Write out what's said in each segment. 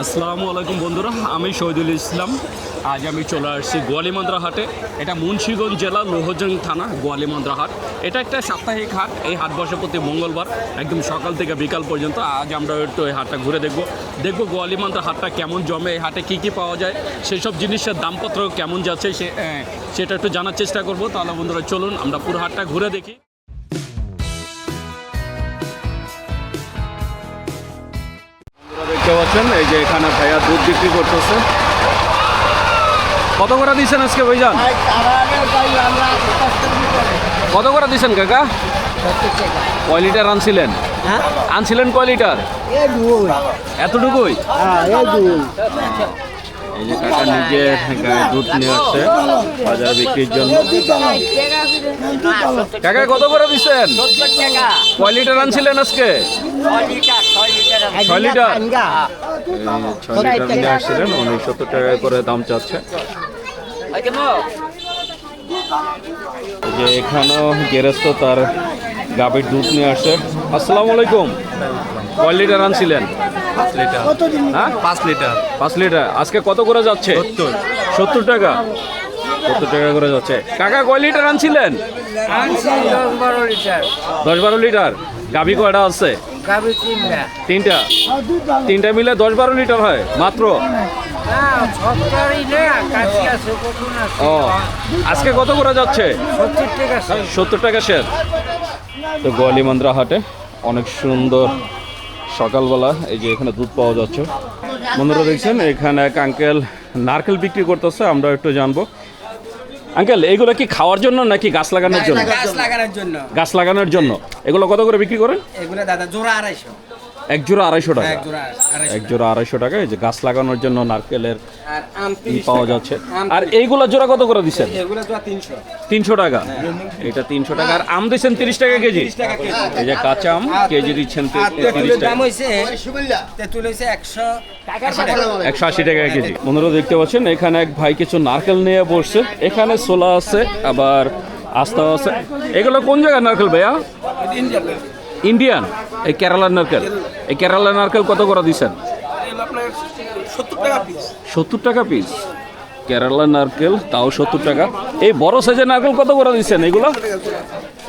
আসসালামু আলাইকুম বন্ধুরা, আমি শহীদুল ইসলাম। আজ আমি চলে আসছি গোয়ালিমান্দ্রা হাটে। এটা মুন্সিগঞ্জ জেলা লোহজং থানা গোয়ালিমান্দ্রা হাট। এটা একটা সাপ্তাহিক হাট। এই হাট বসে প্রতি মঙ্গলবার একদম সকাল থেকে বিকাল পর্যন্ত। আজ আমরা একটু এই হাটটা ঘুরে দেখবো গোয়ালিমান্দ্রা হাটটা কেমন জমে, এই হাটে কী কী পাওয়া যায়, সেসব জিনিসের দামপত্র কেমন যাচ্ছে সেটা একটু জানার চেষ্টা করব। তাহলে বন্ধুরা চলুন আমরা পুরো হাটটা ঘুরে দেখি। দেখতে পাচ্ছেন এই যে এখানে ভাইয়া দুধ বিক্রি করতেছে। কত করে দিচ্ছেন আজকে ভাইজান? কত করে দিচ্ছেন কাকা? কয় লিটার আনছিলেন? কয় লিটার? এতটুকুই? এই যে কাকা নিজে গায়ে দুধ নিয়ে আসছে বাজার বিক্রির জন্য। কাকা কত করে দিচ্ছেন? কয় লিটার আনছিলেন আজকে? 6 লিটার। 6 লিটার নিয়ে আসছিলেন। 70 টাকা করে দাম চাচ্ছে। যে এখানেও গেরস্ত তার গাভীর দুধ নিয়ে আসছে। আসসালামু আলাইকুম। কয় লিটার আনছিলেন? 5 লিটার। হ্যাঁ 5 লিটার। 5 লিটার। আজকে কত করে যাচ্ছে? 70 টাকা। 70 টাকা করে যাচ্ছে। কাকা কয় লিটার আনছিলেন? 10-12 লিটার। 10-12 লিটার। গাভী কয়টা আছে? গাভী 3টা। তিনটা মিলে 10-12 লিটার হয় মাত্র। ও আজকে কত করে যাচ্ছে? 70 টাকা শের। তো গোয়ালিমান্দ্রা হাটে অনেক সুন্দর সকালবেলা এই যে এখানে দুধ পাওয়া যাচ্ছে। বন্ধুরা দেখছেন এখানে এক আঙ্কেল নারকেল বিক্রি করতেছে, আমরা একটু জানবো। আঙ্কেল এগুলো কি খাওয়ার জন্য নাকি গাছ লাগানোর জন্য? গাছ লাগানোর জন্য। এগুলো কত করে বিক্রি করেন? এগুলো দাদা জোড়া 250। এক জোড়া 250 টাকা। এক জোড়া 250 টাকা। এই যে গাছ লাগানোর জন্য নারকেলের পাওয়া যাচ্ছে। আর এইগুলা জোড়া কত করে দিচ্ছেন? এগুলো জোড়া 300। 300 টাকা। এটা 300 টাকা। আর আম দিচ্ছেন 30 টাকা কেজি। এই যে কাঁচা আম কেজি দিচ্ছেন 30 টাকা। দাম হইছে তেঁতুল হইছে 180 টাকা কেজি। বন্ধুরা দেখতে পাচ্ছেন এখানে এক ভাই কিছু নারকেল নিয়ে বসছে। এখানে ছোলা আছে, আবার আস্তা আছে। এগুলো কোন জায়গার নারকেল ভাইয়া? ইন্ডিয়ান। এই কেরালার নারকেল। এই কেরালার নারকেল কত করে দিচ্ছেন? 70 টাকা পিস। কেরালার নারকেল তাও 70 টাকা। এই বড় সাইজের নারকেল কত করে দিচ্ছেন? এগুলো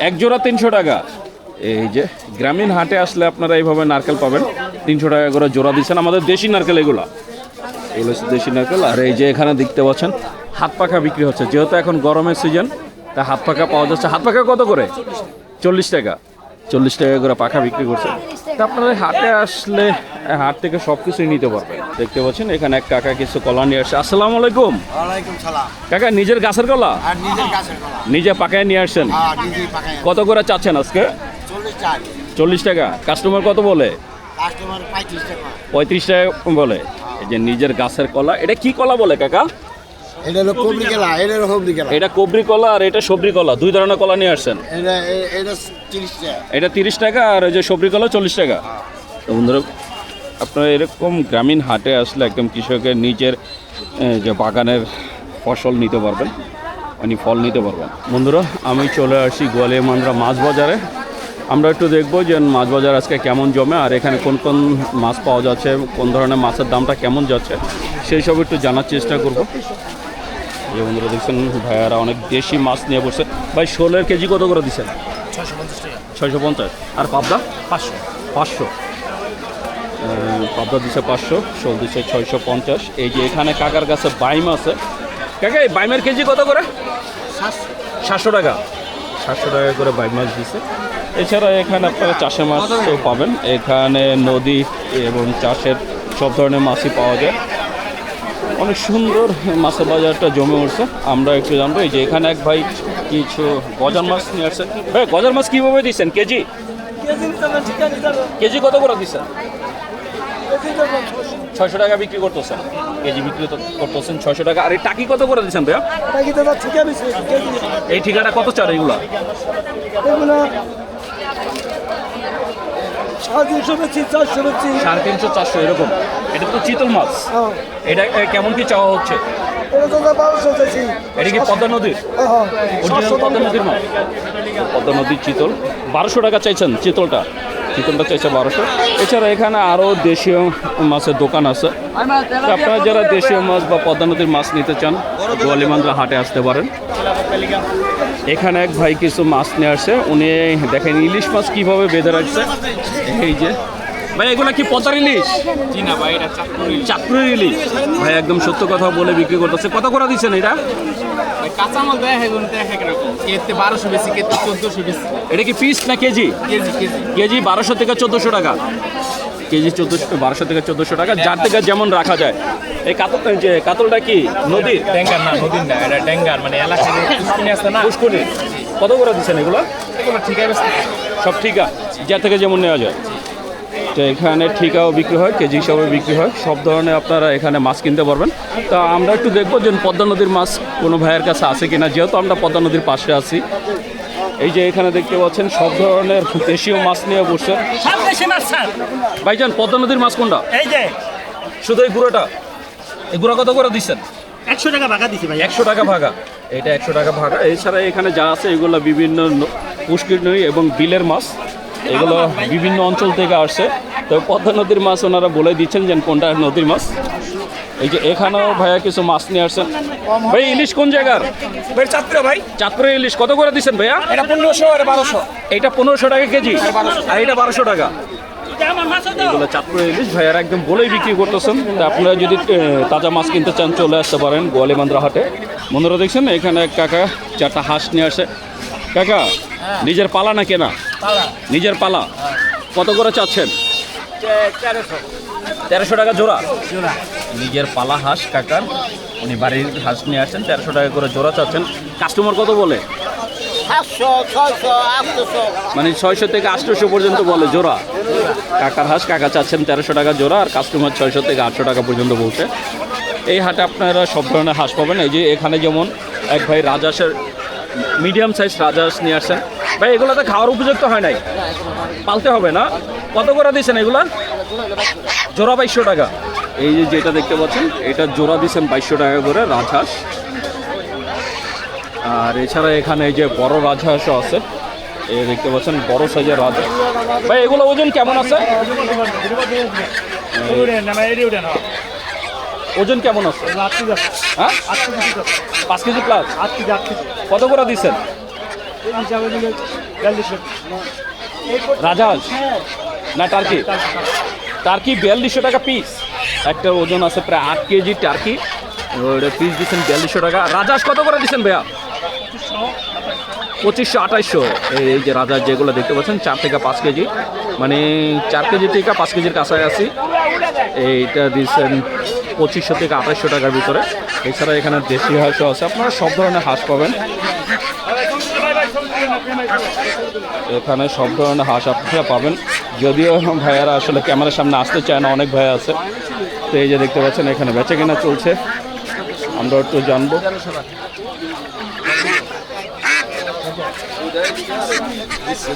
এক জোড়া 300 টাকা। এই যে গ্রামীণ হাটে আসলে আপনারা এইভাবে নারকেল পাবেন। 300 টাকা করে জোড়া দিচ্ছেন। আমাদের দেশি নারকেল এগুলো হচ্ছে দেশি নারকেল। আর এই যে এখানে দেখতে পাচ্ছেন হাত পাখা বিক্রি হচ্ছে। যেহেতু এখন গরমের সিজন, তা হাত পাখা পাওয়া যাচ্ছে। হাত পাখা কত করে? 40 টাকা। 40 টাকা করে পাখা বিক্রি করছে। তা আপনারা হাটে আসলে হাট থেকে সব কিছুই নিতে পারবেন। দেখতে পাচ্ছেন এখানে এক কাকা কিছু কলা নিয়ে আসছে। আসসালামু আলাইকুম। ওয়ালাইকুম সালাম। কাকা নিজের গাছের কলা? আর নিজের গাছের কলা। নিজে পাকায় নিয়ে আসছেন? হ্যাঁ, নিজেই পাকায়। কত করে চাচ্ছেন আজকে? 40 টাকা। 40 টাকা। কাস্টমার কত বলে? কাস্টমার 35 টাকা। 35 টাকা বলে। এই যে নিজের গাছের কলা। এটা কি কলা বলে কাকা? এটা হলো কবরি কলা, এটা হলো সবরি কলা। এটা কবরি কলা আর এটা সবরি কলা। দুই ধরনের কলা নিয়ে আসছেন। এটা 30 টাকা। এটা 30 টাকা আর ওই যে সবরি কলা 40 টাকা। তো বন্ধুরা আপনারা এরকম গ্রামীণ হাটে আসলে একদম কৃষকের নিজের যে বাগানের ফসল নিতে পারবেন, মানে ফল নিতে পারবেন। বন্ধুরা আমি চলে আসি গোয়ালিমান্দ্রা মাছ বাজারে। আমরা একটু দেখবো যে মাছ বাজার আজকে কেমন জমে, আর এখানে কোন কোন মাছ পাওয়া যাচ্ছে, কোন ধরনের মাছের দামটা কেমন যাচ্ছে, সেই সব একটু জানার চেষ্টা করব। এই বন্ধুরা দেখছেন ভাইয়ারা অনেক দেশি মাছ নিয়ে বসছে। ভাই শোলের কেজি কত করে দিচ্ছেন? 650। আর পাবদা 500। পাবদা দিচ্ছে 500, শোল দিচ্ছে 650। এই যে এখানে কাকার কাছে বাইম আছে। কাকা এই বাইমের কেজি কত করে? 700 টাকা। 700 টাকা করে বাইম মাছ দিচ্ছে। এছাড়া এখানে আপনারা চাষের মাছও পাবেন। এখানে নদী এবং চাষের সব ধরনের মাছই পাওয়া যায়। অনেক সুন্দর মাছের বাজারটা জমে উঠছে। আমরা একটু জানবো। এই যে এখানে এক ভাই কিছু গজার মাছ নিয়ে আসছে। ভাই গজার মাছ কীভাবে দিচ্ছেন কেজি? কেজি কত করে দিচ্ছেন? 600 টাকা বিক্রি করতেছেন। কেজি বিক্রি করতেছেন 600 টাকা। আর এই টাকি কত করে দিচ্ছেন ভাইয়া? এই ঠিকাটা কত চার এগুলা? 350, 400 এরকম। এটা তো চিতল মাছ। এটা কেমন কি চাওয়া হচ্ছে? এটা কি পদ্মা নদীর? অরিজিনাল পদ্মা নদীর মাছ? পদ্মা নদীর চিতল 1200 টাকা চাইছেন। চিতলটা চাইছে 1200। এছাড়া এখানে আরও দেশীয় মাছের দোকান আছে। তো আপনারা যারা দেশীয় মাছ বা পদ্মা নদীর মাছ নিতে চান গোয়ালিমান্দ্রা হাটে আসতে পারেন। এখানে এক ভাই কিছু মাছ নিয়ে আসছে। উনি দেখেন ইলিশ মাছ কীভাবে বেঁধে রাখছে। এই যে ভাই এগুলো কি পদ্মার ইলিশ? জি না ভাই, এটা চাঁদপুরের ইলিশ। ভাই একদম সত্য কথা বলে বিক্রি করতেছে। কত করে দিচ্ছেন এটা? কাঁচামাল দেয় এখন দেখে কিরকম, কেতে 1200 বেশি, কেতে 1400 বেশি। এটা কি পিস না কেজি? কেজি। কেজি 1200 থেকে 1400 টাকা। কেজি 1200 থেকে 1400 টাকা, যার থেকে যেমন রাখা যায়। এই কাতলটা কি নদীর? ড্যাঙ্গার না, নদীর না, এটা ড্যাঙ্গার, মানে এলাকায় পুষ্কুনি আছে না। পুষ্কুনি। কত করে দিচ্ছেন এগুলো? এগুলো ঠিক আছে, সব ঠিকা, যার থেকে যেমন নেওয়া যায়। তো এখানে ঠিকাও বিক্রি হয়, কেজি হিসাবে বিক্রি হয়। সব ধরনের আপনারা এখানে মাছ কিনতে পারবেন। তা আমরা একটু দেখবো যে পদ্মা নদীর মাছ কোনো ভাইয়ের কাছে আছে কিনা, যেহেতু আমরা পদ্মা নদীর পাশে আছি। এই যে এখানে দেখতে পাচ্ছেন সব ধরনের দেশীয় মাছ নিয়ে বসছে। ভাইজান পদ্মা নদীর মাছ কোনটা? এই যে শুধু এই গুঁড়োটা। এই গুঁড়ো কত করে দিচ্ছেন? 100 টাকা ভাগা দিছি ভাই। 100 টাকা ভাগা। এটা 100 টাকা ভাগা। এছাড়া এখানে যা আছে এগুলো বিভিন্ন পুষ্করিণী এবং বিলের মাছ। এগুলো বিভিন্ন অঞ্চল থেকে আসছে। তো পদ্মা নদীর মাছ ওনারা বলে দিচ্ছেন যে কোনটা নদীর মাছ। এই যে এখানেও ভাইয়া কিছু মাছ নিয়ে আসছেন। ভাই ইলিশ কোন জায়গার? ভাই চাঁদপুরে ভাই। চাঁদপুরের ইলিশ কত করে দিচ্ছেন ভাইয়া? এটা 1500, এটা 1200। এইটা 1500 টাকা কেজি, আর এটা 1200 টাকা। এটা আমার মাছ তো। এগুলো চাঁদপুরের ইলিশ ভাইয়ারা একদম বলেই বিক্রি করতেছেন। তা আপনারা যদি তাজা মাছ কিনতে চান চলে আসতে পারেন গোয়ালিমান্দ্রা হাটে। বন্ধুরা দেখছেন এখানে এক কাকা 4টা হাঁস নিয়ে আসে। কাকা নিজের পালা না কেনা? নিজের পালা। কত করে চাচ্ছেন? 1300 টাকা জোড়া। নিজের পালা হাঁস কাকার, উনি বাড়ির হাঁস নিয়ে আসছেন। 1300 টাকা করে জোড়া চাচ্ছেন। কাস্টমার কত বলে? 700, 600, 800। মানে 600 থেকে 800 পর্যন্ত বলে জোড়া। কাকার হাঁস কাকা চাচ্ছেন 1300 টাকা জোড়া, আর কাস্টমার 600 থেকে 800 টাকা পর্যন্ত বলছে। এই হাটে আপনারা সব ধরনের হাঁস পাবেন। এই যে এখানে যেমন এক ভাই রাজহাঁসের মিডিয়াম সাইজ রাজহাঁস নিয়ে আসছেন। ভাই এগুলো তো খাওয়ার উপযুক্ত হয় নাই, পালতে হবে না? কত করে দিচ্ছেন এগুলা? জোড়া 2200 টাকা। এই যে যেটা দেখতে পাচ্ছেন এটা জোড়া দিচ্ছেন 2200 টাকা করে রাজহাঁস। আর এছাড়া এখানে এই যে বড় রাজহাঁসও আছে। এই দেখতে পাচ্ছেন বড় সাইজের রাজহাঁস। ভাই এগুলো ওজন কেমন আছে? ওজন কেমন আছে? হ্যাঁ 5 কেজি প্লাস। কত করে দিচ্ছেন? রাজহাঁস না টার্কি? টার্কি 4200 টাকা পিস। একটা ওজন আছে প্রায় 8 কেজি টার্কি। ওটা পিস দিচ্ছেন 4200 টাকা। রাজহাঁস কত করে দিচ্ছেন ভাইয়া? 2500, 2800। এই যে রাজহাঁস যেগুলো দেখতে পাচ্ছেন 4 থেকে 5 কেজি, মানে 4 কেজি থেকে 5 কেজির কাছাকাছি। এইটা দিচ্ছেন 2500 থেকে 2800 টাকার ভিতরে। এছাড়া এখানে দেশি হাঁসও আছে। আপনারা সব ধরনের হাঁস পাবেন এখানে, সব ধরনের হাঁস আপনারা পাবেন। যদিও ভাইয়ারা আসলে ক্যামেরার সামনে আসতে চায় না, অনেক ভাইয়া আছে। তো এই যে দেখতে পাচ্ছেন এখানে বেচা কেনা চলছে, আমরা একটু জানবো।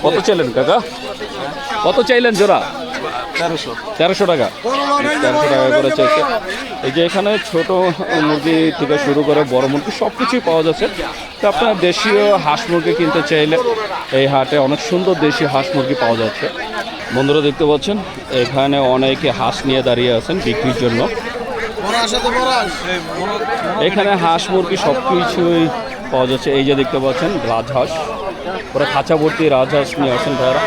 কত চাইলেন কাকা? কত চাইলেন জোড়া? 1300 টাকা। 1300 টাকা করে চাইছে। এই যে এখানে ছোট মুরগি থেকে শুরু করে বড় মুরগি সব কিছুই পাওয়া যাচ্ছে। তো আপনারা দেশীয় হাঁস মুরগি কিনতে চাইলে এই হাটে অনেক সুন্দর দেশি হাঁস মুরগি পাওয়া যাচ্ছে। বন্ধুরা দেখতে পাচ্ছেন এখানে অনেকে হাঁস নিয়ে দাঁড়িয়ে আছেন বিক্রির জন্য। এখানে হাঁস মুরগি সব কিছুই পাওয়া যাচ্ছে। এই যে দেখতে পাচ্ছেন রাজহাঁস, পুরো খাঁচা ভর্তি রাজহাঁস নিয়ে আসেন ভাইরা।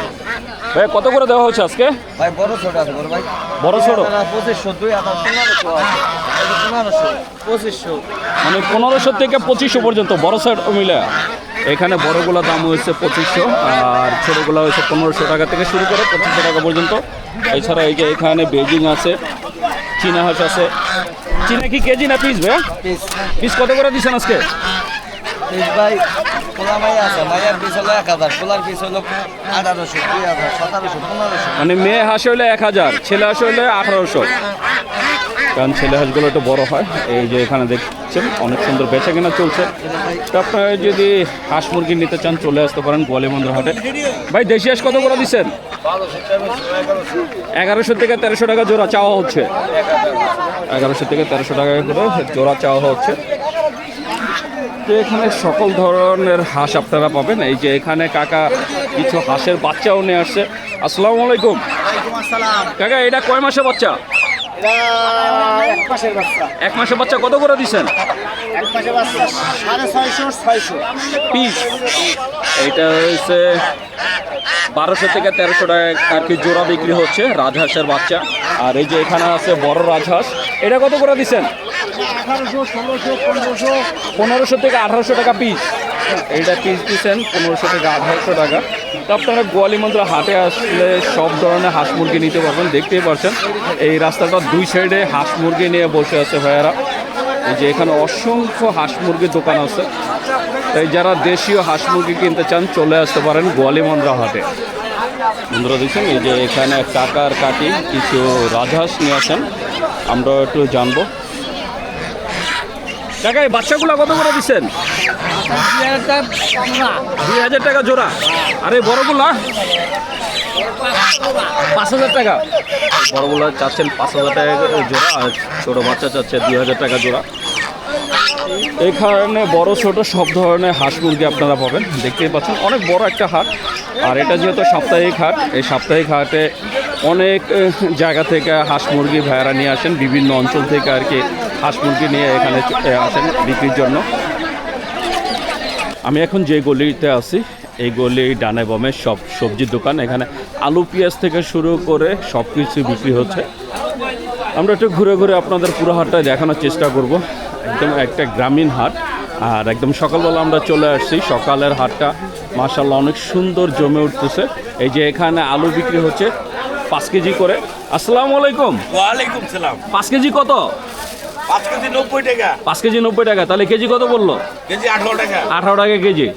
ভাই কত করে দেওয়া হচ্ছে আজকে? ভাই বড় ছোট আছে বড় ভাই, বড় ছোট 2500 1500 2500 মানে 1500 থেকে 2500 পর্যন্ত বড় সেট মিলে। এখানে বড়গুলো দাম হয়েছে 2500 আর ছোটোগুলো হয়েছে 1500 টাকা থেকে শুরু করে 2500 টাকা পর্যন্ত। এছাড়া এই যে এখানে বেজিং আছে, চীনা হাঁস আছে। চীনা কি কেজি না পিস ভাই? পিস পিস কত করে দিচ্ছেন আজকে? পিস ভাই পোলা মাই আছে, মাইয়ার পিস হলো 1000, পোলার পিস হলো 1800 2000 1700 1500। মানে মেয়ে হাঁস হইলে 1000, ছেলে হাঁস হইলে 1800, কারণ ছেলে হাঁসগুলো একটু বড় হয়। এই যে এখানে দেখছেন অনেক সুন্দর বেচা কেনা চলছে। তো আপনারা যদি হাঁস মুরগি নিতে চান চলে আসতে পারেন গোয়ালিবন্দর হাটে। ভাই দেশি হাঁস কত করে দিচ্ছেন? 1100 থেকে 1300 টাকা জোড়া চাওয়া হচ্ছে। 1100 থেকে 1300 টাকা করে জোড়া চাওয়া হচ্ছে। তো এখানে সকল ধরনের হাঁস আপনারা পাবেন। এই যে এখানে কাকা কিছু হাঁসের বাচ্চাও নিয়ে আসছে। আসসালামু আলাইকুম কাকা, এটা কয় মাসের বাচ্চা? এক মাসের বাচ্চা কত করে দিচ্ছেন পিস? এইটা হচ্ছে 1200 থেকে 1300 টাকা আর কি জোড়া বিক্রি হচ্ছে রাজহাঁসের বাচ্চা। আর এই যে এখানে আছে বড় রাজহাঁস, এটা কত করে দিচ্ছেন? 1500 থেকে 1800 টাকা পিস। এইটা পিস দিচ্ছেন 1500 থেকে 1800 টাকা। তো আপনারা গোয়ালিবন্দর হাটে আসলে সব ধরনের হাঁস মুরগি নিতে পারবেন। দেখতেই পাচ্ছেন এই রাস্তাটার দুই সাইডে হাঁস মুরগি নিয়ে বসে আছে ভাইয়ারা। এই যে এখানে অসংখ্য হাঁস মুরগির দোকান আছে। তাই যারা দেশীয় হাঁস মুরগি কিনতে চান চলে আসতে পারেন গোয়ালিবন্দর হাটে। বন্ধুরা দেখছেন এই যে এখানে কাকার কাকি কিছু রাজহাঁস নিয়ে আসেন, আমরা একটু জানবো। কাকা এই বাচ্চাগুলো কত করে দিচ্ছেন? 2000 টাকা জোড়া। আর এই বড়গুলা 5000 টাকা। বড়গুলা চাচ্ছেন 5000 টাকা জোড়া, আর ছোটো বাচ্চা চাচ্ছে 2000 টাকা জোড়া। এখানে বড় ছোট সব ধরনের হাঁস মুরগি আপনারা পাবেন। দেখতেই পাচ্ছেন অনেক বড় একটা হাট। আর এটা যেহেতু সাপ্তাহিক হাট, এই সাপ্তাহিক হাটে অনেক জায়গা থেকে হাঁস মুরগি ভাইয়ারা নিয়ে আসেন, বিভিন্ন অঞ্চল থেকে আর কি হাঁস মুরগি নিয়ে এখানে আসেন বিক্রির জন্য। আমি এখন যে গলিতে আছি এই গলি ডানে বামে সব সবজির দোকান। এখানে আলু পেঁয়াজ থেকে শুরু করে সব কিছু বিক্রি হচ্ছে। আমরা একটু ঘুরে ঘুরে আপনাদের পুরো হাটটা দেখানোর চেষ্টা করব। একদম একটা গ্রামীণ হাট, আর একদম সকালবেলা আমরা চলে আসছি। সকালের হাটটা মাশাআল্লাহ অনেক সুন্দর জমে উঠতেছে। এই যে এখানে আলু বিক্রি হচ্ছে 5 কেজি করে। আসসালামু আলাইকুম। ওয়ালাইকুম সালাম। 5 কেজি কত? 5 কেজি 90 টাকা। 5 কেজি 90 টাকা। তাহলে কেজি কত বললো? কেজি 18 টাকা। 18 টাকা কেজি।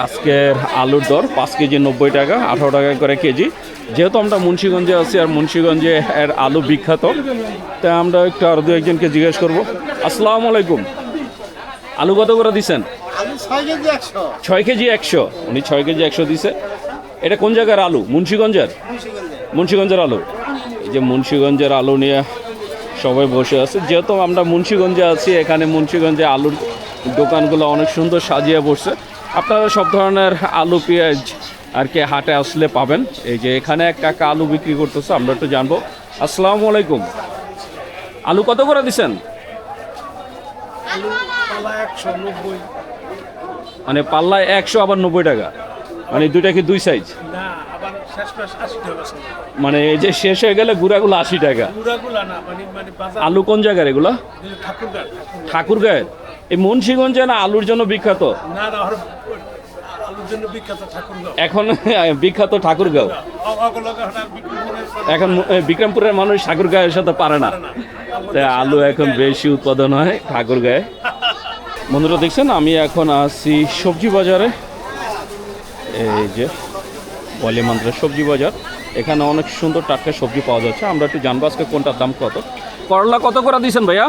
আজকের আলুর দর 5 কেজি 90 টাকা, 18 টাকা করে কেজি। যেহেতু আমরা মুন্সিগঞ্জে আছি আর মুন্সিগঞ্জে এর আলু বিখ্যাত, তাই আমরা একটু আর দু একজনকে জিজ্ঞেস করবো। আসসালামু আলাইকুম, আলু কত করে দিচ্ছেন? 6 কেজি 100। উনি 6 কেজি 100 দিছে। এটা কোন জায়গার আলু? মুন্সিগঞ্জের? মুন্সিগঞ্জের আলু। এই যে মুন্সিগঞ্জের আলু নিয়ে সবাই বসে আছে। যেহেতু আমরা মুন্সিগঞ্জে আছি, এখানে মুন্সিগঞ্জে আলুর দোকানগুলো অনেক সুন্দর সাজিয়ে বসছে। আপনারা সব ধরনের আলু পেঁয়াজ আর কি হাটে আসলে পাবেন। এই যে এখানে এক কাকা আলু বিক্রি করতেছে, আমরা একটু জানবো। আসসালামু আলাইকুম, আলু কত করে দিচ্ছেন? মানে পাল্লায় 100 আবার 90 টাকা, মানে দুইটা কি দুই সাইজ? মানে এই যে শেষ হয়ে গেলে গুড়াগুলো 80 টাকা। আলু কোন জায়গার এগুলো? ঠাকুরগাঁয়ের। এই মুন্সিগঞ্জে না আলুর জন্য বিখ্যাত? এখন বিখ্যাত ঠাকুরগাঁও। এখন বিক্রমপুরের মানুষ ঠাকুরগাঁয়ের সাথে পারে না, তাই আলু এখন বেশি উৎপাদন হয় ঠাকুরগাঁয়ে। বন্ধুরা দেখছেন আমি এখন আছি সবজি বাজারে। এই যে গোয়ালিবন্দরের সবজি বাজার, এখানে অনেক সুন্দর টাটকা সবজি পাওয়া যাচ্ছে। আমরা একটু জানবো আজকে কোনটার দাম কত। করলা কত করে দিয়েছেন ভাইয়া?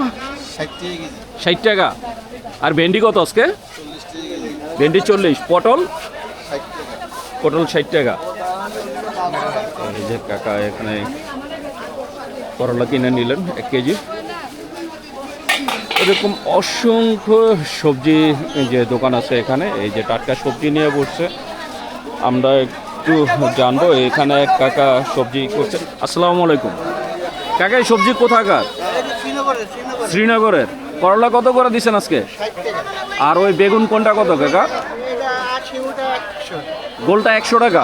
60 টাকা। আর ভেন্ডি কত আজকে? ভেন্ডি 40। পটল? পটল 60 টাকা। এই যে কাকা এখানে করলা কিনে নিলেন 1 কেজি। এরকম অসংখ্য সবজি যে দোকান আছে এখানে, এই যে টাটকা সবজি নিয়ে বসছে। আমরা একটু জানবো। এখানে এক কাকা সবজি করছে। আসসালামু আলাইকুম কাকা, এই সবজি কোথাকার? শ্রীনগরের করলা কত করে দিচ্ছেন আজকে? আর ওই বেগুন কোনটা কত কাকা? গোলটা 100 টাকা।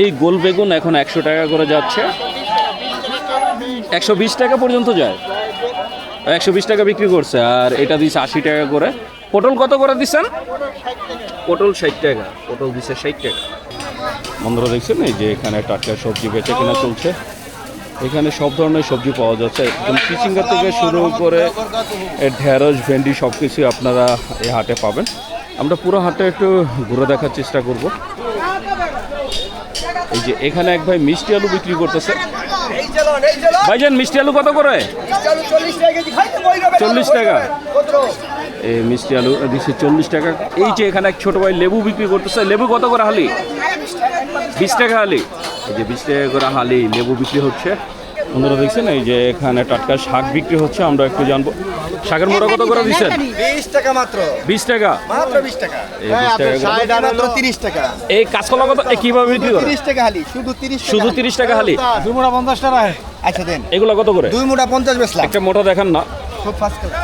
এই গোল বেগুন এখন 100 টাকা করে যাচ্ছে, 120 টাকা পর্যন্ত যায়, 120 টাকা বিক্রি করছে। আর এটা দিচ্ছে 80 টাকা করে। পটল কত করে দিচ্ছেন? পটল 60 টাকা, পটল দিচ্ছে 60 টাকা। বন্ধুরা দেখছেন এই যে এখানে টাটকা সবজি বেচে কেনা চলছে। এখানে সব ধরনের সবজি পাওয়া যাচ্ছে, একদম চিচিঙ্গা থেকে শুরু করে ঢেঁড়স, ভেন্ডি সব কিছুই আপনারা এই হাটে পাবেন। আমরা পুরো হাটে একটু ঘুরে দেখার চেষ্টা করব। এই যে এখানে এক ভাই মিষ্টি আলু বিক্রি করতেছে। ভাইজান মিষ্টি আলু কত করে? 40 টাকা। এই মিষ্টি আলু দিচ্ছে 40 টাকা। এই যে এখানে এক ছোট ভাই লেবু বিক্রি করতেছে। লেবু কত করে হালি? 20 টাকা হালি। এই যে 20 টাকা করে হালি লেবু বিক্রি হচ্ছে। আপনারা দেখছেন এই যে এখানে টাটকা শাক বিক্রি হচ্ছে, আমরা একটু জানবো। শাকের মোড়া কত করে দিচ্ছেন? 20 টাকা মাত্র। 20 টাকা মাত্র 20 টাকা। এই 20 টাকা করে। মাত্র 30 টাকা। এই কাঁচকলা কত কিভাবে বিক্রি করে? 30 টাকা হালি, শুধু 30 টাকা। শুধু 30 টাকা হালি। 2 মুঠা 50 টাকা। আচ্ছা দেন। এগুলো কত করে? 2 মুঠা 50 বেচলাম। একটা মোটা দেখান না। খুব ফাস্ট করে।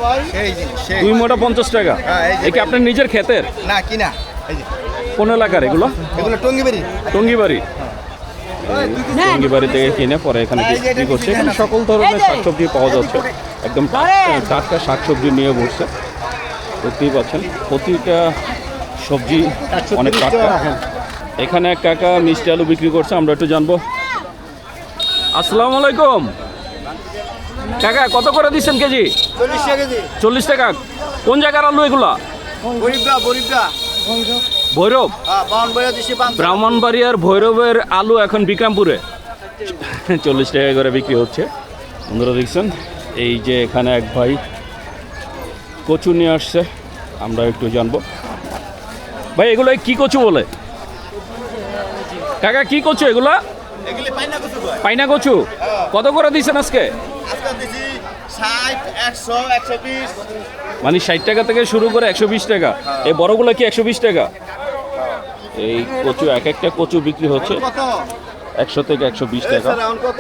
ভাই সেই জিনিস সেই। 2 মোটা 50 টাকা। হ্যাঁ, এই যে এই কি আপনার নিজের ক্ষেতের? না কিনা। এই যে কোন এলাকার এগুলো? এগুলো টঙ্গিবাড়ি। টঙ্গিবাড়ি। টঙ্গিবাড়ি থেকে কিনে পরে এখানে বিক্রি করছে। এখানে সকল ধরনের শাকসবজি পাওয়া যাচ্ছে, একদম টাটকা শাকসবজি নিয়ে বসছে। দেখতেই পাচ্ছেন প্রতিটা সবজি অনেক টাটকা। এখানে এক কাকা মিষ্টি আলু বিক্রি করছে, আমরা একটু জানবো। আসসালামু আলাইকুম কাকা, কত করে দিচ্ছেন কেজি? 40 টাকা কেজি। 40 টাকা। কোন জায়গার আলু এগুলা? বরিবদা। ভৈরব। হ্যাঁ, বাউনবাড়িয়া দিছি 5। ব্রাহ্মণবাড়িয়ার ভৈরবের আলু এখন বিক্রমপুরে 40 টাকা করে বিক্রি হচ্ছে। বন্ধুরা দেখছেন এই যে এখানে এক ভাই কচু নিয়ে আসছে, আমরা একটু জানবো। ভাই এগুলো কি কচু বলে? কাকা কি কচু এগুলা? এগুলি পাইনা কচু কয়। পাইনা কচু কত করে দিচ্ছেন আজকে? আজকে দিছি 60, 100, 120। মানে 60 টাকা থেকে শুরু করে 120 টাকা। এই বড়গুলো কি 120 টাকা? এই কচু এক একটা কচু বিক্রি হচ্ছে কত? 100 থেকে 120 টাকা। রাউন্ড কত?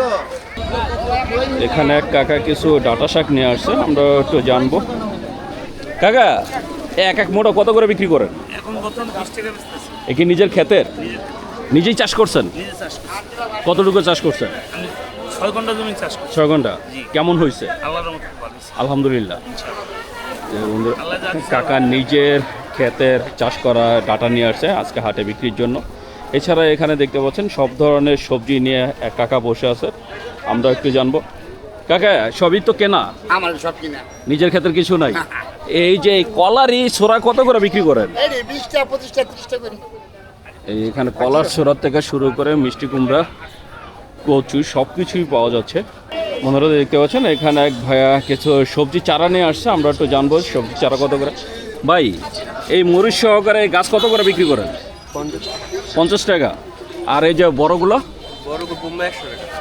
এখানে এক কাকা কিছু ডাটা শাক নিয়ে আসছে, আমরা একটু জানবো। কাকা এক এক মোটা কত করে বিক্রি করেন? এখন বর্তমানে 20 টাকা বেচতেছি। এ কি নিজের ক্ষেতের? নিজেই চাষ করছেন? নিজে চাষ করি। কতটুকু চাষ করছেন? আমি 6 ঘন্টা জমি চাষ করি। 6 ঘন্টা। কেমন হয়েছে? আল্লাহর রহমতে ভালো হয়েছে। আলহামদুলিল্লাহ। যে বন্ধুরা, আল্লাহ যা দিছে কাকা নিজের ক্ষেতের চাষ করা ডাটা নিয়ে আসছে আজকে হাটে বিক্রির জন্য। এছাড়া এখানে দেখতে পাচ্ছেন সব ধরনের সবজি নিয়ে এক কাকা বসে আছে, আমরা একটু জানবো। কাকা সবই তো কেনা, আমার সব কিনা নিজের ক্ষেতের কিছু নাই। এই যে কলারই ছোরা কত করে বিক্রি করেন? এই রে 20 টা 25 টা 30 টা করে। এই এখানে কলার ছোরা থেকে শুরু করে মিষ্টি কুমড়া, কচু সব কিছুই পাওয়া যাচ্ছে। বন্ধুরা দেখতে পাচ্ছেন এখানে এক ভাইয়া কিছু সবজি চারা নিয়ে আসছে, আমরা একটু জানবো সবজি চারা কত করে। ভাই এই মরিচ সহকারে গাছ কত করে বিক্রি করেন? 50 টাকা। আর এই যে বড়গুলো?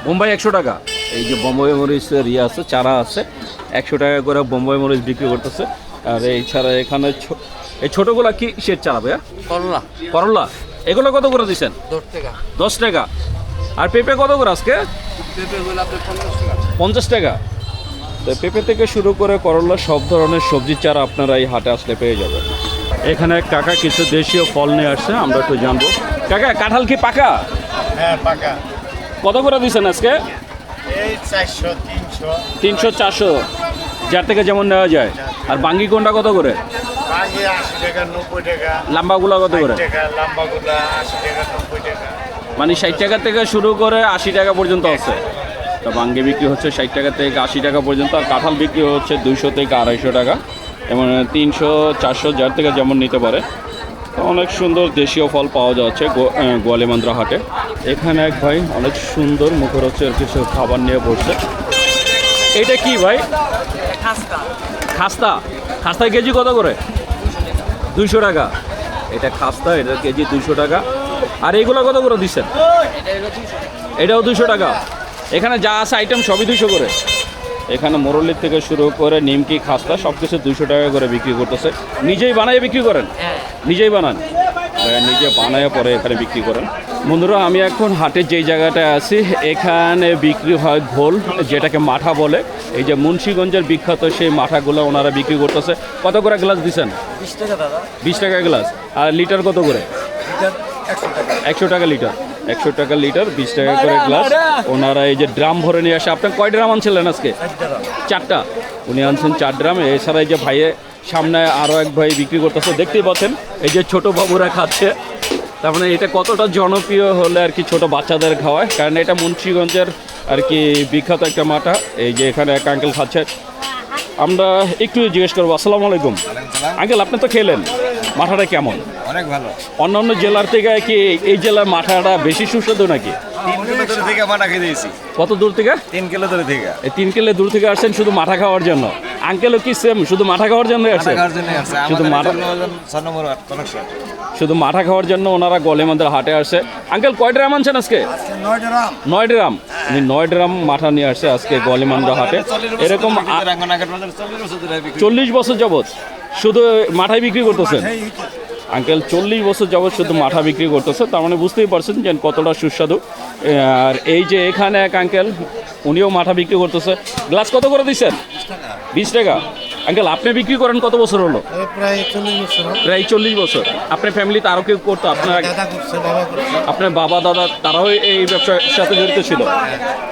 বোম্বাই 100 টাকা। এই যে বোম্বাই মরিচের ইয়ে আছে, চারা আছে, 100 টাকা করে বোম্বাই মরিচ বিক্রি করতেছে। আর এই ছাড়া এখানে এই ছোটোগুলো কি সেট চারা ভাইয়া? করলা করলা এগুলো কত করে দিচ্ছেন? 10 টাকা। 10 টাকা। আর পেঁপে কত করে আজকে? পেঁপে গুলো আপনার 50 টাকা। 50 টাকা। তো পেঁপে থেকে শুরু করে করলা সব ধরনের সবজির চারা আপনারা এই হাটে আসলে পেয়ে যাবেন। এখানে কাকা কিছু দেশীয় ফল নিয়ে আসছে, আমরা একটু জানবো। কাকা কাঁঠাল কি পাকা? হ্যাঁ পাকা। কত করে দিচ্ছেন আজকে? এই 400, 300। 300, 400 যার থেকে যেমন নেওয়া যায়। আর বাঙ্গি কোনটা কত করে? বাকি 80 টাকা, 90 টাকা। লাম্বাগুলো কত করে? 60 টাকা, লম্বাগুলা 80 টাকা, 90 টাকা। মানে 60 টাকা থেকে শুরু করে 80 টাকা পর্যন্ত আছে। তো বাঙ্গি বিক্রি হচ্ছে 60 টাকা থেকে 80 টাকা পর্যন্ত। আর কাঁঠাল বিক্রি হচ্ছে 200 থেকে 250 টাকা, এবং 300, 400 যার থেকে যেমন নিতে পারে। তো অনেক সুন্দর দেশীয় ফল পাওয়া যাচ্ছে গোয়ালিমান্দ্রা হাটে। এখানে এক ভাই অনেক সুন্দর মুখরোচক কিছু খাবার নিয়ে বসছে। এটা কি ভাই? খাস্তা। খাস্তা কেজি কত করে? 200 টাকা। এটা খাস্তা, এটার কেজি 200 টাকা। আর এইগুলো কত করে দিচ্ছেন? এটাও 200 টাকা। এখানে যা আছে আইটেম সবই 200 করে। এখানে মোরলির থেকে শুরু করে নিমকি, খাস্তা সব কিছু 200 টাকা করে বিক্রি করতেছে। নিজেই বানায় বিক্রি করেন? নিজেই বানান? নিজে বানায় পরে এখানে বিক্রি করেন। বন্ধুরা আমি এখন হাটের যেই জায়গাটায় আছি এখানে বিক্রি হয় ঘোল, যেটাকে মাঠা বলে। এই যে মুন্সিগঞ্জের বিখ্যাত সেই মাঠাগুলো ওনারা বিক্রি করতেছে। কত করে গ্লাস দিচ্ছেন? 20 টাকা দাদা। 20 টাকা গ্লাস। আর লিটার কত করে? লিটার 100 টাকা। 100 টাকা লিটার। 100 টাকা লিটার, 20 টাকা করে গ্লাস। ওনারা এই যে ড্রাম ভরে নিয়ে আসে। আপনি কয় ড্রাম আনছিলেন আজকে? 4টা। উনি আনছেন 4 ড্রাম। এছাড়া এই যে ভাইয়ে সামনে আরও এক ভাই বিক্রি করতেছে, দেখতেই পাচ্ছেন। এই যে ছোট বাবুরা খাচ্ছে, তার মানে এটা কতটা জনপ্রিয় হলে আর কি ছোট বাচ্চাদের খাওয়ায়, কারণ এটা মুন্সিগঞ্জের আর কি বিখ্যাত একটা মাঠা। এই যে এখানে এক আঙ্কেল খাচ্ছে, আমরা একটু জিজ্ঞেস করবো। আসসালামু আলাইকুম আঙ্কেল, আপনি তো খেলেন, মাঠাটা কেমন? অনেক ভালো। অন্যান্য জেলার থেকে কি এই জেলার মাঠাটা বেশি সুস্বাদু নাকি? 3 কিলো দূর থেকে মাঠা খেয়ে দিয়েছি। কত দূর থেকে? 3 কিলো দূর থেকে। এই 3 কিলো দূর থেকে আসছেন শুধু মাঠা খাওয়ার জন্য? আঙ্কেলও কি সেম শুধু মাঠা খাওয়ার জন্য আসছেন? শুধু মাঠা, 6 নম্বর কানেকশন। শুধু মাঠা খাওয়ার জন্য ওনারা গলিমান্দার হাটে আসে। আঙ্কেল কয় ড্রাম আনছেন আজকে? 9 ড্রাম। 9 ড্রাম। উনি 9 ড্রাম মাঠা নিয়ে আসছে আজকে গলিমান্দার হাটে। এরকম 40 বছর যাবৎ শুধু মাঠাই বিক্রি করতেছেন আঙ্কেল? 40 বছর যাবৎ শুধু মাঠা বিক্রি করতেছে, তার মানে বুঝতেই পারছেন যে কতটা সুস্বাদু। আর এই যে এখানে এক আঙ্কেল, উনিও মাঠা বিক্রি করতেছে। গ্লাস কত করে দিচ্ছেন? 20 টাকা। আঙ্কেল আপনি বিক্রি করেন কত বছর হলো? প্রায় 40 বছর। প্রায় 40 বছর। আপনার ফ্যামিলিতে আরও কেউ করতো? আপনার দাদা করছে, বাবা করছে। আপনার বাবা দাদা তারাও এই ব্যবসার সাথে জড়িত ছিল?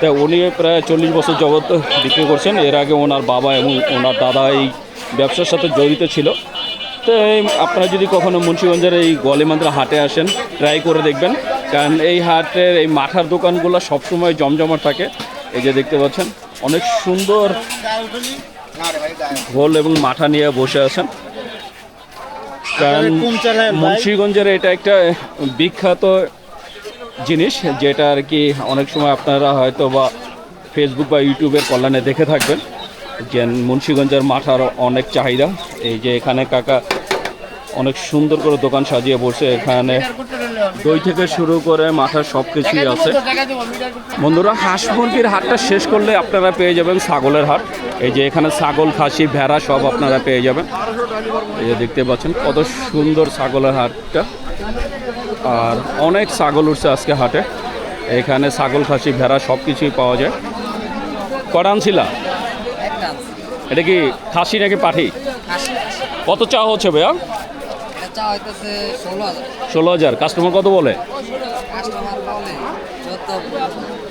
তাই উনি প্রায় 40 বছর যাবৎ বিক্রি করছেন। এর আগে ওনার বাবা এবং ওনার দাদা এই ব্যবসার সাথে জড়িত ছিল। তো আপনারা যদি কখনো মুন্সিগঞ্জের এই গলিমান্দ্রা হাটে আসেন, ট্রাই করে দেখবেন, কারণ এই হাটের এই মাঠার দোকানগুলো সবসময় জমজমাট থাকে। এই যে দেখতে পাচ্ছেন অনেক সুন্দর ঘোল এবং মাঠা নিয়ে বসে আছেন, কারণ মুন্সিগঞ্জের এটা একটা বিখ্যাত জিনিস, যেটা আর কি অনেক সময় আপনারা হয়তো বা ফেসবুক বা ইউটিউবের কল্যাণে দেখে থাকবেন যে মুন্সিগঞ্জের মাঠার অনেক চাহিদা। এই যে এখানে কাকা অনেক সুন্দর করে দোকান সাজিয়ে বসে, এখানে দই থেকে শুরু করে মাথার সব কিছুই আছে। বন্ধুরা হাঁস মুরগির হাটটা শেষ করলে আপনারা পেয়ে যাবেন ছাগলের হাট। এই যে এখানে ছাগল, খাসি, ভেড়া সব আপনারা পেয়ে যাবেন। এই যে দেখতে পাচ্ছেন কত সুন্দর ছাগলের হাটটা, আর অনেক ছাগল উঠছে আজকে হাটে। এখানে ছাগল, খাসি, ভেড়া সব কিছুই পাওয়া যায়। কটা আনছিলা? এটা কি খাসি নাকি পাঠি? কত চাওয়া হচ্ছে ভাইয়া? 16,000। কাস্টমার কত বলে?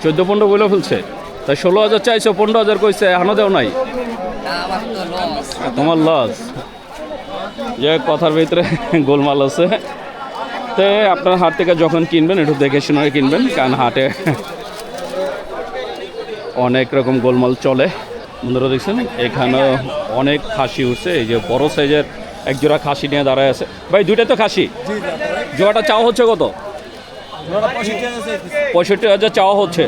14-15 বলে ফেলছে। তাই 16,000 চাইছো, 15,000 কইছে, এখনো দেও নাই? তোমার লস। যে কথার ভিতরে গোলমাল আছে। তো আপনার হাট থেকে যখন কিনবেন একটু দেখে শুনে কিনবেন, কারণ হাটে অনেক রকম গোলমাল চলে। বন্ধুরা দেখছেন এখানে অনেক খাসি উঠছে। এই যে বড় সাইজের এক জোড়া খাসি নিয়ে দাঁড়ায় আছে। ভাই দুইটা তো খাসি, জোড়াটা চাওয়া হচ্ছে কত? 65,000 চাওয়া হচ্ছে।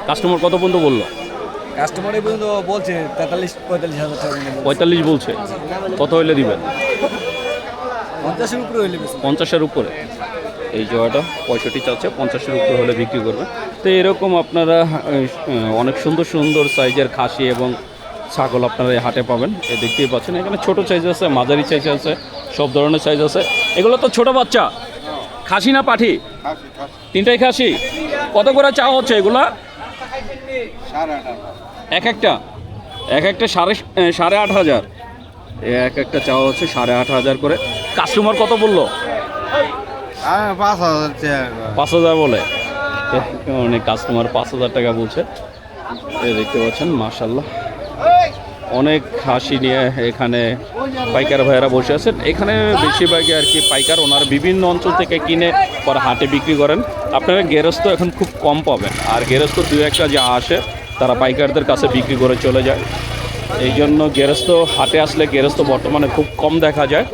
কাস্টমার কত পর্যন্ত বললো? কাস্টমার এই পর্যন্ত বলছে 43-45,000 টাকা। 45 বলছে। কত হইলে দিবেন? 50-এর উপরে হইলে বেশি। 50-এর উপরে। এই জোড়াটা 65 চাচ্ছে, 50-এর উপরে হলে বিক্রি করবে। তো এরকম আপনারা অনেক সুন্দর সুন্দর সাইজের খাসি এবং ছাগল আপনারা এই হাটে পাবেন। এই দেখতেই পাচ্ছেন এখানে ছোট সাইজ আছে, মাঝারি সাইজ আছে, সব ধরনের সাইজ আছে। এগুলো তো ছোট বাচ্চা। খাসি না পাঠি? তিনটাই খাসি। কত করে চাওয়া হচ্ছে এগুলা? এক একটা 8,500। এক একটা চাওয়া হচ্ছে 8,500 করে। কাস্টমার কত বললো? 5,000 বলে। অনেক কাস্টমার 5,000 টাকা বলছে। এই দেখতে পাচ্ছেন মাশাআল্লাহ অনেক খাসি নিয়ে এখানে পাইকার ভাইয়েরা বসে আছেন। এখানে বেশিরভাগই আর কি পাইকার, ওনারা বিভিন্ন অঞ্চল থেকে কিনে পরে হাটে বিক্রি করেন। আপনারা গেরস্ত এখন খুব কম পাবেন, আর গেরস্ত 2-1টা যা আসে তারা পাইকারদের কাছে বিক্রি করে চলে যায়। এই জন্য গেরস্ত হাটে আসলে গেরস্ত বর্তমানে খুব কম দেখা যায়।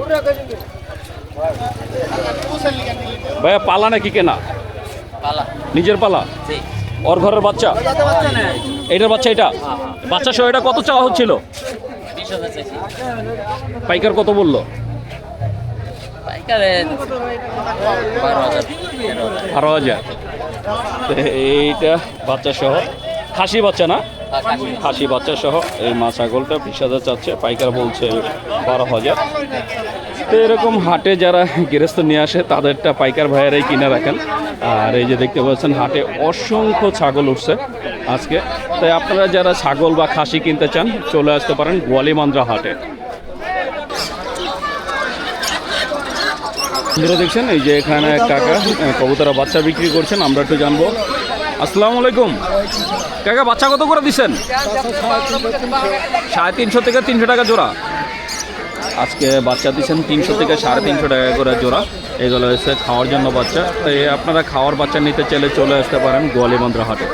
ভাইয়া পালা নাকি কেনা? নিজের পালা? ওর ঘরের বাচ্চা? এইটার বাচ্চা? এটা বাচ্চা সহ এটা কত চাওয়া হচ্ছিল? পাইকার কত বললো? 12,000। এইটা বাচ্চা সহ খাসি বাচ্চা না? খাসি বাচ্চা সহ এই মা ছাগলটা 20,000 চাচ্ছে, পাইকার বলছে 12,000। তো এরকম হাটে যারা গৃহস্থ নিয়ে আসে তাদেরটা পাইকার ভাইয়েরাই কিনে রাখেন। আর এই যে দেখতে পাচ্ছেন হাটে অসংখ্য ছাগল উঠছে আজকে। তাই আপনারা যারা ছাগল বা খাসি কিনতে চান চলে আসতে পারেন গোয়ালিমান্দ্রা হাটে। বন্ধুরা দেখছেন এই যে এখানে কাকা কবুতরা বাচ্চা বিক্রি করছেন, আমরা একটু জানবো। আসসালামু আলাইকুম কাকা, বাচ্চা কত করে দিচ্ছেন? 350 থেকে 300 টাকা জোড়া। আজকে বাচ্চা দিচ্ছেন 300 থেকে 350 টাকা করে জোড়া। এগুলো হচ্ছে খাওয়ার জন্য বাচ্চা। তাই আপনারা খাওয়ার বাচ্চা নিতে চাইলে চলে আসতে পারেন গোয়ালিমান্দ্রা হাটে।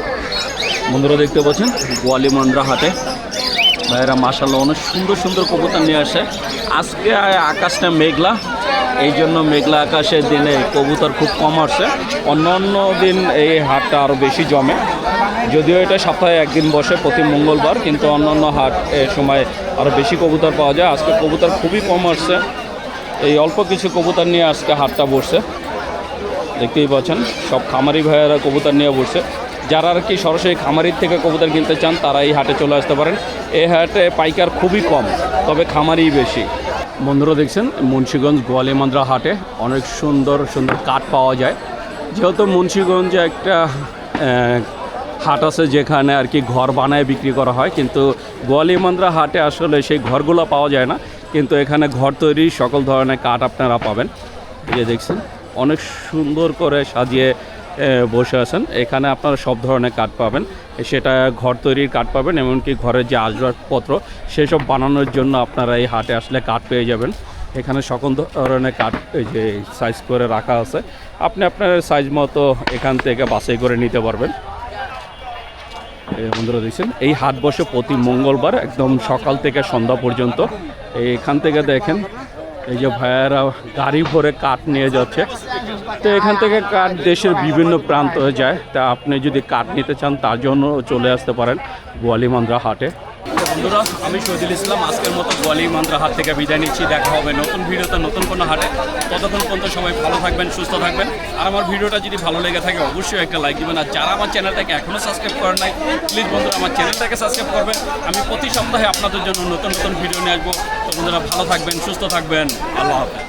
বন্ধুরা দেখতে পাচ্ছেন গোয়ালিমান্দ্রা হাটে ভাইয়েরা মাশাআল্লাহ অনেক সুন্দর সুন্দর কবুতর নিয়ে আসে। আজকে আকাশটা মেঘলা, এই জন্য মেঘলা আকাশের দিনে কবুতর খুব কম আসছে। অন্য দিন এই হাটটা আরও বেশি জমে, যদিও এটা সপ্তাহে একদিন বসে প্রতি মঙ্গলবার, কিন্তু অন্যান্য হাট এর সময় আরও বেশি কবুতর পাওয়া যায়। আজকে কবুতর খুবই কম আসছে, এই অল্প কিছু কবুতর নিয়ে আজকে হাটটা বসছে। দেখতেই পাচ্ছেন সব খামারি ভাইয়েরা কবুতর নিয়ে বসছে। যারা আর কি সরাসরি খামারির থেকে কবুতর কিনতে চান তারা এই হাটে চলে আসতে পারেন। এই হাটে পাইকার খুবই কম, তবে খামারিই বেশি। বন্ধুরা দেখছেন মুন্সিগঞ্জ গোয়ালিমান্দ্রা হাটে অনেক সুন্দর সুন্দর কাঠ পাওয়া যায়। যেহেতু মুন্সিগঞ্জে একটা হাট আছে যেখানে আর কি ঘর বানায় বিক্রি করা হয়, কিন্তু গোয়ালিমান্দ্রা হাটে আসলে সেই ঘরগুলো পাওয়া যায় না, কিন্তু এখানে ঘর তৈরি সকল ধরনের কাঠ আপনারা পাবেন। এই যে দেখছেন অনেক সুন্দর করে সাজিয়ে বসে আছেন। এখানে আপনারা সব ধরনের কাঠ পাবেন, সেটা ঘর তৈরির কাঠ পাবেন, এমনকি ঘরের যে আসবাবপত্র সেসব বানানোর জন্য আপনারা এই হাটে আসলে কাঠ পেয়ে যাবেন। এখানে সকল ধরনের কাঠ এই যে সাইজ করে রাখা আছে, আপনি আপনার সাইজ মতো এখান থেকে বাছাই করে নিতে পারবেন। বন্ধুরা দেখছেন এই হাট বসে প্রতি মঙ্গলবার একদম সকাল থেকে সন্ধ্যা পর্যন্ত। এখান থেকে দেখেন এই যে ভাইয়ারা গাড়ি ভরে কাঠ নিয়ে যাচ্ছে। তো এখান থেকে কাঠ দেশের বিভিন্ন প্রান্তে যায়, তা আপনি যদি কাঠ নিতে চান তার জন্য চলে আসতে পারেন গোয়ালিমান্দ্রা হাটে। বন্ধুরা আমি শহীদুল ইসলাম, আজকের মতো গোয়ালিমান্দ্রা হাট থেকে বিদায় নিচ্ছি। দেখা হবে নতুন ভিডিওতে নতুন কোনো হাটে। ততক্ষণ পর্যন্ত সবাই ভালো থাকবেন, সুস্থ থাকবেন। আর আমার ভিডিওটা যদি ভালো লেগে থাকে অবশ্যই একটা লাইক দিবেন। আর যারা আমার চ্যানেলটাকে এখনও সাবস্ক্রাইব করেন নাই প্লিজ বন্ধুরা আমার চ্যানেলটাকে সাবস্ক্রাইব করবেন। আমি প্রতি সপ্তাহে আপনাদের জন্য নতুন নতুন ভিডিও নিয়ে আসবো। তো বন্ধুরা ভালো থাকবেন, সুস্থ থাকবেন, আল্লাহ হাফেজ।